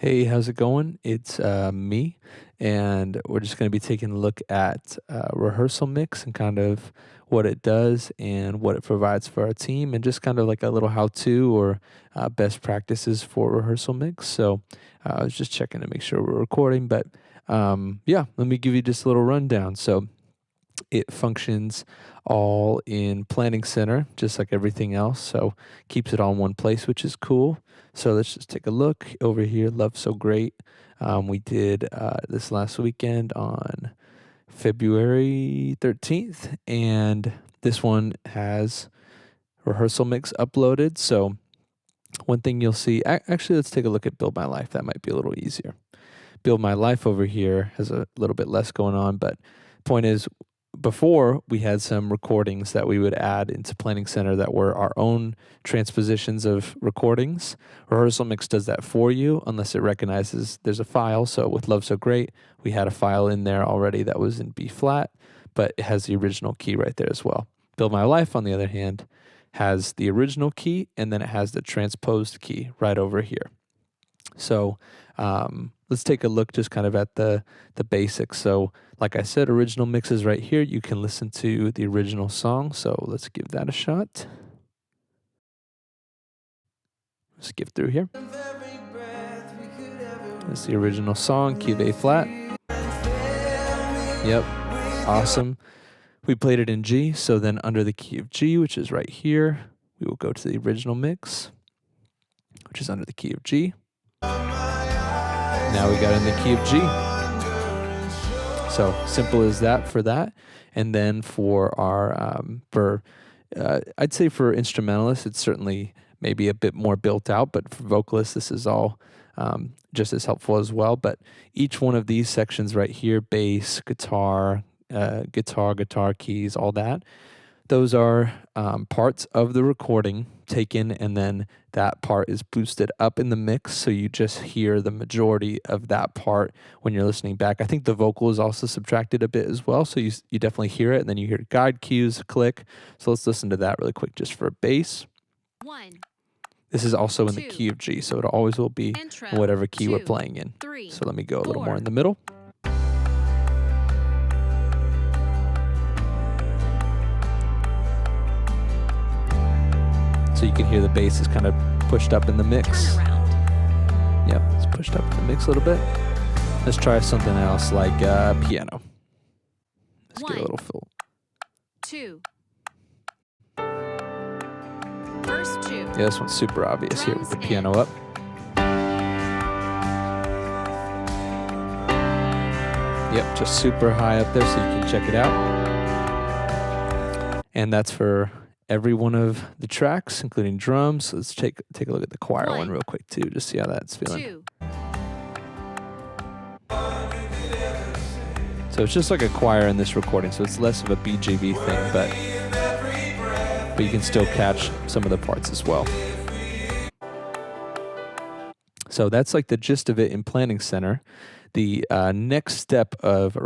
Hey, how's it going? It's me, and we're just going to be taking a look at Rehearsal Mix and kind of what it does and what it provides for our team, and just kind of like a little how-to or best practices for Rehearsal Mix. So I was just checking to make sure we're recording, but yeah, let me give you just a little rundown. So it functions all in Planning Center, just like everything else. So keeps it all in one place, which is cool. So let's just take a look over here. Love So Great. We did this last weekend on February 13th, and this one has Rehearsal Mix uploaded. So one thing you'll see, actually, let's take a look at Build My Life. That might be a little easier. Build My Life over here has a little bit less going on, but point is, before we had some recordings that we would add into Planning Center that were our own transpositions of recordings. Rehearsal Mix does that for you unless it recognizes there's a file. So with Love So Great, we had a file in there already that was in B flat, but it has the original key right there as well. Build My Life, on the other hand, has the original key, and then it has the transposed key right over here. So let's take a look just kind of at the basics. So like I said, original mix is right here. You can listen to the original song. So let's give that a shot. Skip through here. That's the original song, key of A flat. Yep, awesome. We played it in G, so then under the key of G, which is right here, we will go to the original mix, which is under the key of G. Now we got in the key of G. So simple as that for that. And then for our, I'd say for instrumentalists, it's certainly maybe a bit more built out, but for vocalists, this is all just as helpful as well. But each one of these sections right here, bass, guitar, guitar keys, all that, those are parts of the recording taken, and then that part is boosted up in the mix, so you just hear the majority of that part when you're listening back. I think the vocal is also subtracted a bit as well, so you definitely hear it, and then you hear guide cues click. So let's listen to that really quick just for bass. This is also in the key of G, so it always will be in whatever key we're playing in. So let me go a little more in the middle. So you can hear the bass is kind of pushed up in the mix. Yep, it's pushed up in the mix a little bit. Let's try something else like piano. Let's get a little fill. 2. Verse 2. Yeah, this one's super obvious here with the piano up. Yep, just super high up there so you can check it out. And that's for every one of the tracks, including drums. Let's take a look at the choir one real quick too, just see how that's feeling. 2. So it's just like a choir in this recording, so it's less of a BGB thing, but you can still catch some of the parts as well. So that's like the gist of it in Planning Center. The next step of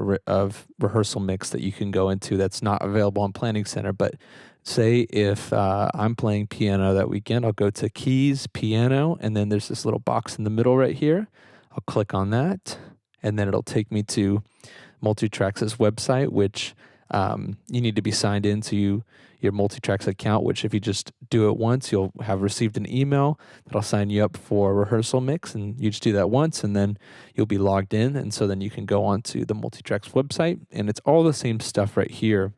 Rehearsal Mix that you can go into that's not available in Planning Center, but say if I'm playing piano that weekend, I'll go to Keys, Piano, and then there's this little box in the middle right here. I'll click on that, and then it'll take me to Multitracks' website, which you need to be signed into your Multitracks account, which if you just do it once, you'll have received an email that'll sign you up for Rehearsal Mix, and you just do that once, and then you'll be logged in, and so then you can go on to the Multitracks website, and it's all the same stuff right here,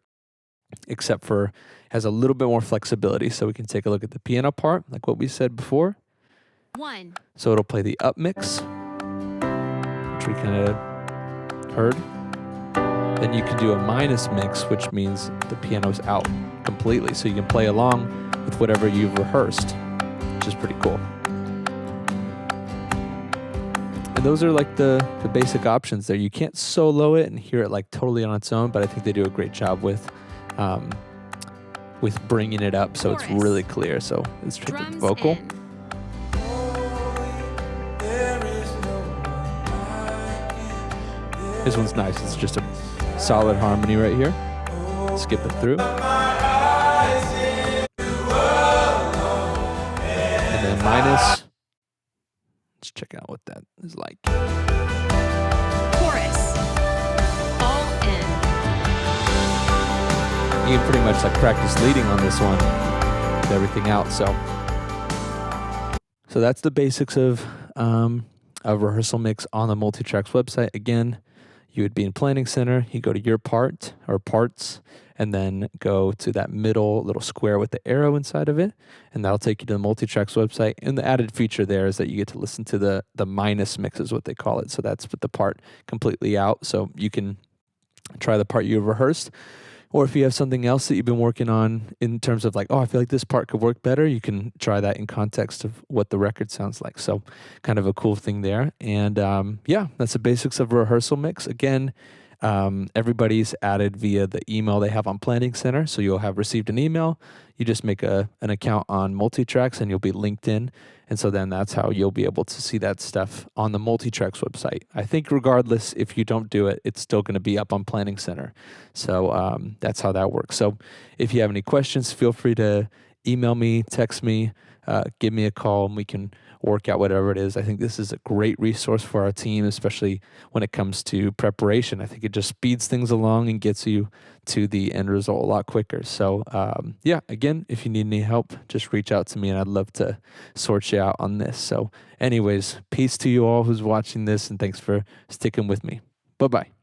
except for has a little bit more flexibility. So we can take a look at the piano part, like what we said before. 1. So it'll play the up mix, which we kind of heard. Then you can do a minus mix, which means the piano's out completely. So you can play along with whatever you've rehearsed, which is pretty cool. And those are like the basic options there. You can't solo it and hear it like totally on its own, but I think they do a great job with bringing it up so it's really clear. So let's try the vocal. In. This one's nice. It's just a solid harmony right here. Skip it through. And then minus. Let's check out what that is like. Chorus. All in. You can pretty much like practice leading on this one with everything out. So that's the basics of a rehearsal mix on the Multitracks website. Again, you would be in Planning Center. You go to your part or parts, and then go to that middle little square with the arrow inside of it, and that'll take you to the Multitracks website. And the added feature there is that you get to listen to the minus mix, is what they call it. So that's with the part completely out. So you can try the part you rehearsed. Or if you have something else that you've been working on in terms of like, oh, I feel like this part could work better, you can try that in context of what the record sounds like. So kind of a cool thing there. And yeah, that's the basics of rehearsal mix. Again, everybody's added via the email they have on Planning Center. So you'll have received an email. You just make an account on Multitracks and you'll be linked in. And so then that's how you'll be able to see that stuff on the Multitracks website. I think regardless, if you don't do it, it's still going to be up on Planning Center. So that's how that works. So if you have any questions, feel free to email me, text me, give me a call, and we can work out whatever it is. I think this is a great resource for our team, especially when it comes to preparation. I think it just speeds things along and gets you to the end result a lot quicker. So yeah, again, if you need any help, just reach out to me and I'd love to sort you out on this. So anyways, peace to you all who's watching this, and thanks for sticking with me. Bye-bye.